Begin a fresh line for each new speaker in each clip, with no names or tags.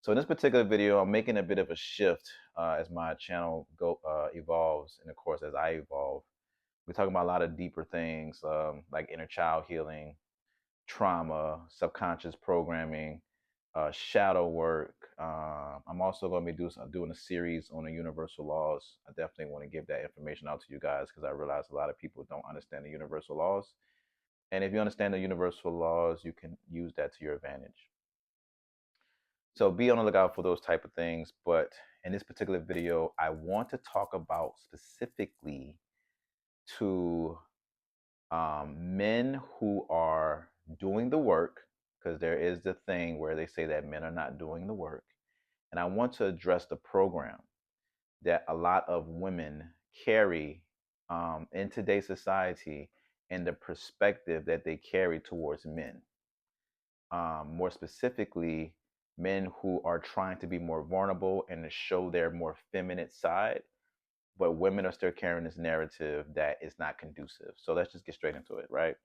So in this particular video, I'm making a bit of a shift as my channel evolves, and of course as I evolve. We're talking about a lot of deeper things like inner child healing, trauma, subconscious programming, shadow work. I'm also going to be doing a series on the universal laws. I definitely want to give that information out to you guys because I realize a lot of people don't understand the universal laws. And if you understand the universal laws, you can use that to your advantage. So be on the lookout for those type of things. But in this particular video, I want to talk about specifically to men who are doing the work, because there is the thing where they say that men are not doing the work. And I want to address the program that a lot of women carry in today's society and the perspective that they carry towards men. More specifically, men who are trying to be more vulnerable and to show their more feminine side, but women are still carrying this narrative that is not conducive. So let's just get straight into it, right?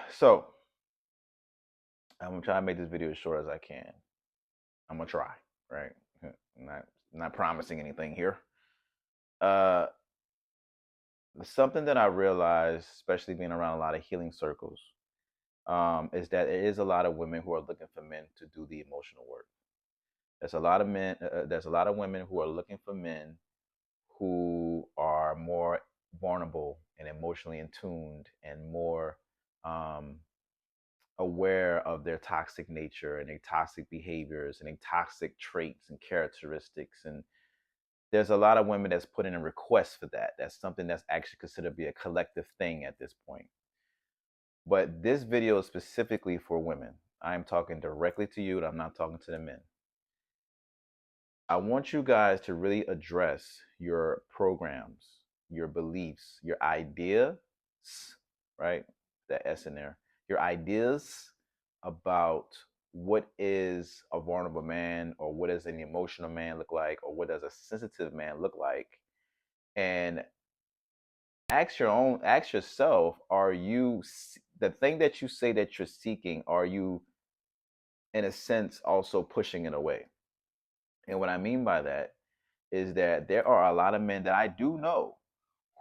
So I'm gonna try to make this video as short as I can. I'm gonna try, right? I'm not promising anything here. Uh, Something that I realized, especially being around a lot of healing circles, is that there is a lot of women who are looking for men to do the emotional work. There's a lot of men. There's a lot of women who are looking for men who are more vulnerable and emotionally in tuned and more um, aware of their toxic nature and their toxic behaviors and their toxic traits and characteristics. And there's a lot of women that's putting in requests for that. That's something that's actually considered to be a collective thing at this point. But this video is specifically for women. I'm talking directly to you, and I'm not talking to the men. I want you guys to really address your programs, your beliefs, your ideas, right? That S in there. Your ideas about what is a vulnerable man, or what does an emotional man look like, or what does a sensitive man look like, and ask yourself, are you the thing that you say that you're seeking, are you in a sense also pushing it away? And what I mean by that is that there are a lot of men that I do know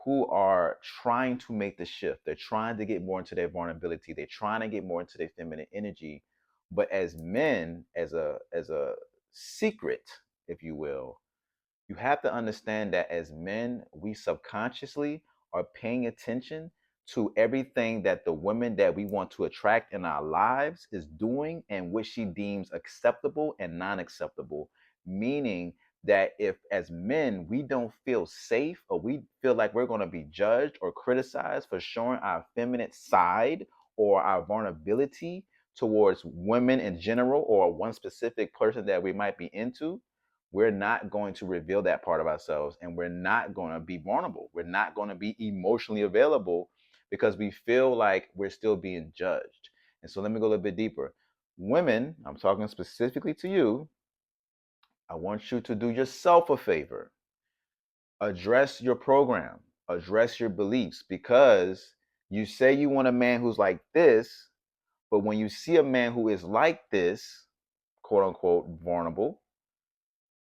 who are trying to make the shift. They're trying to get more into their vulnerability. They're trying to get more into their feminine energy. But as men, as a secret, if you will, you have to understand that as men, we subconsciously are paying attention to everything that the women that we want to attract in our lives is doing and what she deems acceptable and non-acceptable. Meaning that if as men we don't feel safe, or we feel like we're going to be judged or criticized for showing our feminine side or our vulnerability towards women in general, or one specific person that we might be into, we're not going to reveal that part of ourselves, and we're not going to be vulnerable. We're not going to be emotionally available because we feel like we're still being judged. And so let me go a little bit deeper. Women, I'm talking specifically to you. I want you to do yourself a favor. Address your program, address your beliefs, because you say you want a man who's like this, but when you see a man who is like this, quote unquote, vulnerable,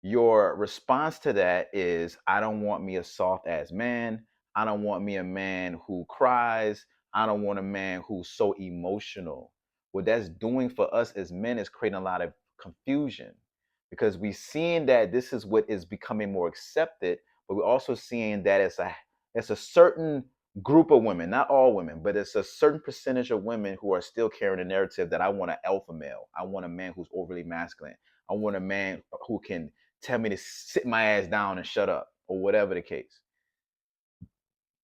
your response to that is, I don't want me a soft ass man. I don't want me a man who cries. I don't want a man who's so emotional. What that's doing for us as men is creating a lot of confusion, because we seeing that this is what is becoming more accepted, but we're also seeing that it's a certain group of women, not all women, but it's a certain percentage of women who are still carrying a narrative that I want an alpha male. I want a man who's overly masculine. I want a man who can tell me to sit my ass down and shut up, or whatever the case.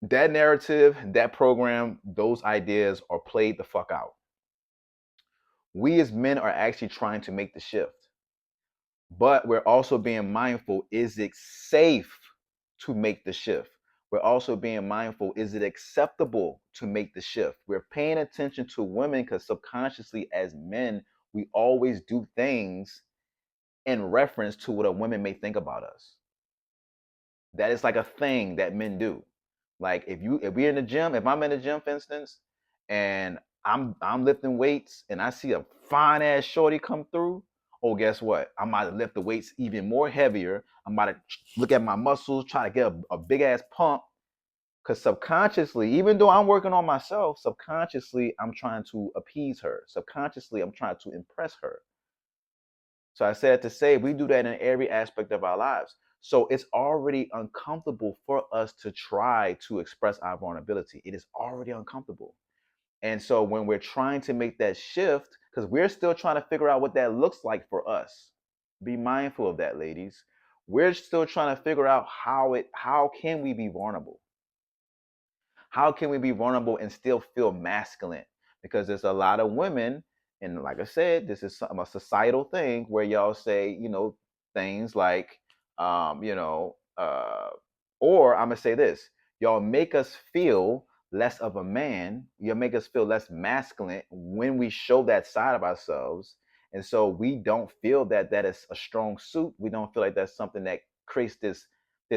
That narrative, that program, those ideas are played the fuck out. We as men are actually trying to make the shift, but we're also being mindful, is it safe to make the shift? We're also being mindful, is it acceptable to make the shift? We're paying attention to women because subconsciously as men, we always do things in reference to what a woman may think about us. That is like a thing that men do. Like if we're in the gym, if I'm in the gym, for instance, and I'm lifting weights and I see a fine ass shorty come through, oh, guess what? I'm about to lift the weights even more heavier. I'm about to look at my muscles, try to get a big ass pump. Because subconsciously, even though I'm working on myself, subconsciously, I'm trying to appease her. Subconsciously, I'm trying to impress her. So I said to say, we do that in every aspect of our lives. So it's already uncomfortable for us to try to express our vulnerability. It is already uncomfortable. And so when we're trying to make that shift, because we're still trying to figure out what that looks like for us, be mindful of that, ladies. We're still trying to figure out how can we be vulnerable? How can we be vulnerable and still feel masculine? Because there's a lot of women, and like I said, this is a societal thing where y'all say, things like, or I'm gonna say this: y'all make us feel less of a man. You make us feel less masculine when we show that side of ourselves, and so we don't feel that that is a strong suit. We don't feel like that's something that creates this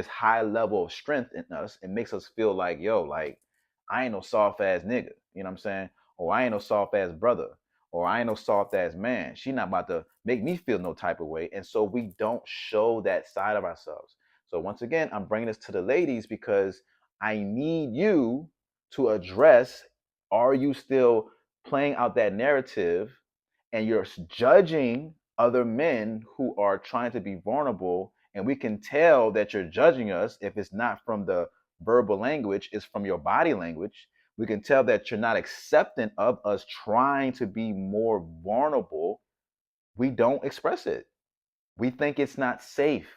high level of strength in us. It makes us feel like, yo, like I ain't no soft ass nigga. You know what I'm saying? Or I ain't no soft ass brother. Or I ain't no soft ass man. She not about to make me feel no type of way. And so we don't show that side of ourselves. So once again, I'm bringing this to the ladies because I need you to address, are you still playing out that narrative and you're judging other men who are trying to be vulnerable, and we can tell that you're judging us if it's not from the verbal language, it's from your body language. We can tell that you're not accepting of us trying to be more vulnerable. We don't express it. We think it's not safe.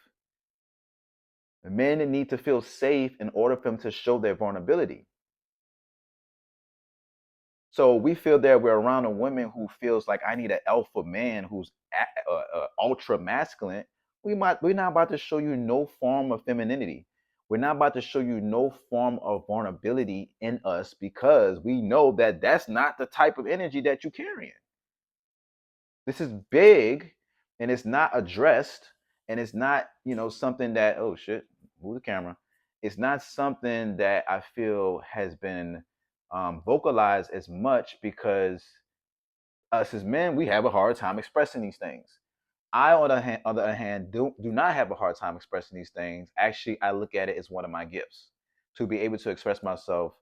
Men need to feel safe in order for them to show their vulnerability. So we feel that we're around a woman who feels like I need an alpha man who's ultra masculine. We're not about to show you no form of femininity. We're not about to show you no form of vulnerability in us because we know that that's not the type of energy that you're carrying. This is big, and it's not addressed, and it's not something that, oh shit, move the camera. It's not something that I feel has been vocalized as much because us as men, we have a hard time expressing these things. I, on the other hand, do not have a hard time expressing these things. Actually, I look at it as one of my gifts to be able to express myself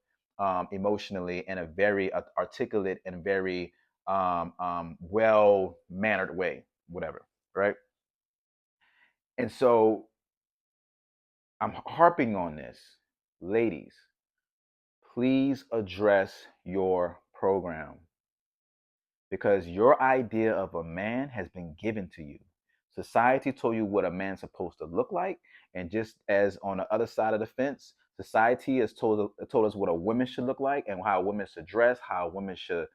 emotionally in a very articulate and very well mannered way, whatever, right? And so I'm harping on this, ladies. Please address your program because your idea of a man has been given to you. Society told you what a man's supposed to look like, and just as on the other side of the fence, society has told us what a woman should look like and how a woman should dress, how a woman should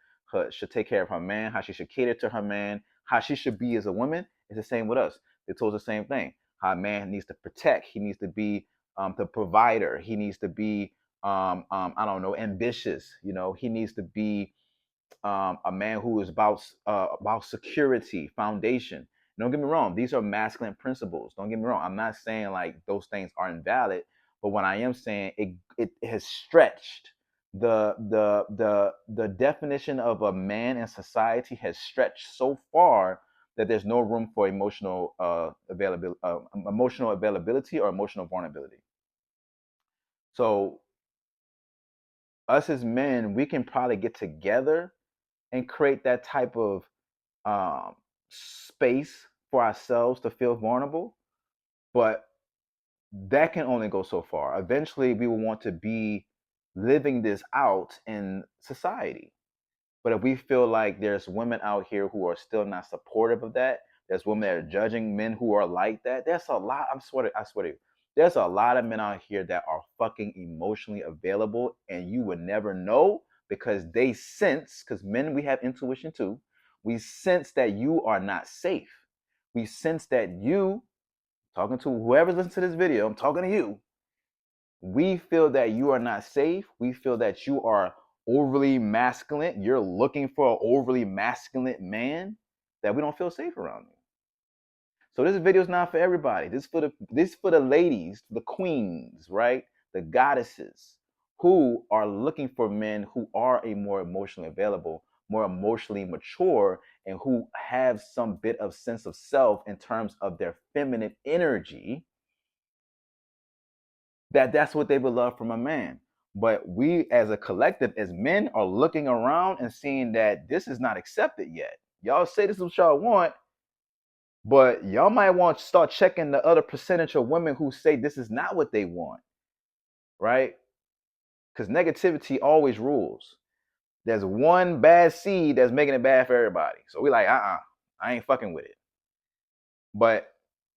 take care of her man, how she should cater to her man, how she should be as a woman. It's the same with us. They told us the same thing. How a man needs to protect, he needs to be the provider, he needs to be I don't know, ambitious. He needs to be a man who is about security, foundation. Don't get me wrong; these are masculine principles. Don't get me wrong. I'm not saying like those things are invalid, but what I am saying, it has stretched the definition of a man in society has stretched so far that there's no room for emotional availability or emotional vulnerability. So us as men, we can probably get together and create that type of um, space for ourselves to feel vulnerable. But that can only go so far. Eventually, we will want to be living this out in society. But if we feel like there's women out here who are still not supportive of that, there's women that are judging men who are like that. There's a lot. I swear to you, there's a lot of men out here that are fucking emotionally available, and you would never know because they sense. Because men, we have intuition too. We sense that you are not safe. We sense that you, talking to whoever listens to this video, I'm talking to you, we feel that you are not safe. We feel that you are overly masculine. You're looking for an overly masculine man, that we don't feel safe around you. So this video is not for everybody. This for the ladies, the queens, right? The goddesses who are looking for men who are a more emotionally available, more emotionally mature, and who have some bit of sense of self in terms of their feminine energy, that's what they would love from a man. But we as a collective, as men, are looking around and seeing that this is not accepted yet. Y'all say this is what y'all want, but y'all might want to start checking the other percentage of women who say this is not what they want, right? Because negativity always rules. There's one bad seed that's making it bad for everybody. So we like, I ain't fucking with it. But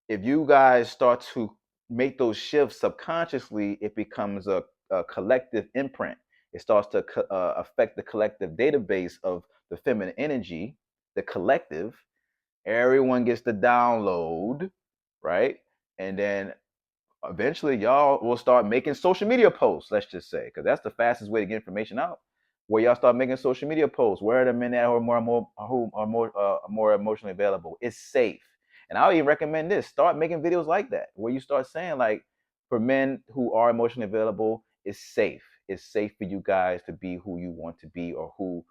if you guys start to make those shifts subconsciously, it becomes a collective imprint. It starts to affect the collective database of the feminine energy, the collective. Everyone gets the download, right? And then eventually y'all will start making social media posts, let's just say, because that's the fastest way to get information out. Where y'all start making social media posts, where are the men that are more emotionally available? It's safe. And I would even recommend this: start making videos like that, where you start saying, like, for men who are emotionally available, it's safe. It's safe for you guys to be who you want to be, or who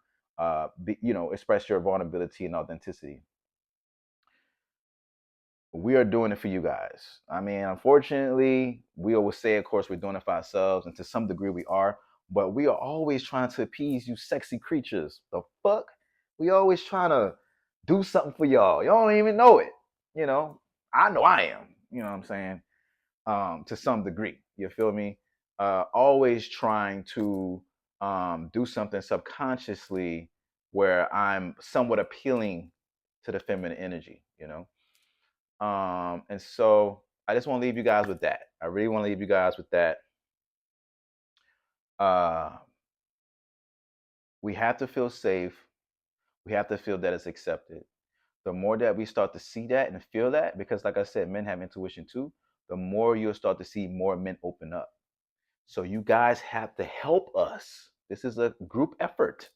express your vulnerability and authenticity. We are doing it for you guys. I mean, unfortunately, we always say, of course, we're doing it for ourselves, and to some degree we are, but we are always trying to appease you sexy creatures. The fuck? We always trying to do something for y'all. Y'all don't even know it. You know, I know I am. You know what I'm saying? To some degree. You feel me? Always trying to do something subconsciously where I'm somewhat appealing to the feminine energy, you know? And so I just want to leave you guys with that. I really want to leave you guys with that. Uh, we have to feel safe. We have to feel that it's accepted. The more that we start to see that and feel that, because like I said, men have intuition too, the more you'll start to see more men open up. So you guys have to help us. This is a group effort.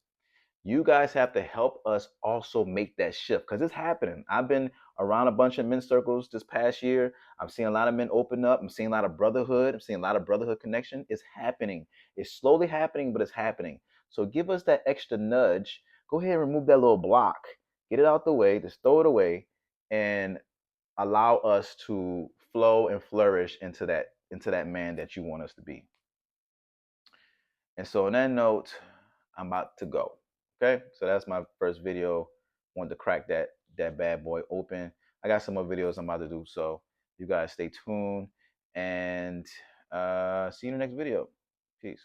You guys have to help us also make that shift, because it's happening. I've been around a bunch of men's circles this past year. I'm seeing a lot of men open up. I'm seeing a lot of brotherhood. I'm seeing a lot of brotherhood connection. It's happening. It's slowly happening, but it's happening. So give us that extra nudge. Go ahead and remove that little block. Get it out the way. Just throw it away, and allow us to flow and flourish into that man that you want us to be. And so on that note, I'm about to go. Okay, so that's my first video. Wanted to crack that bad boy open. I got some more videos I'm about to do, so you guys stay tuned, and see you in the next video. Peace.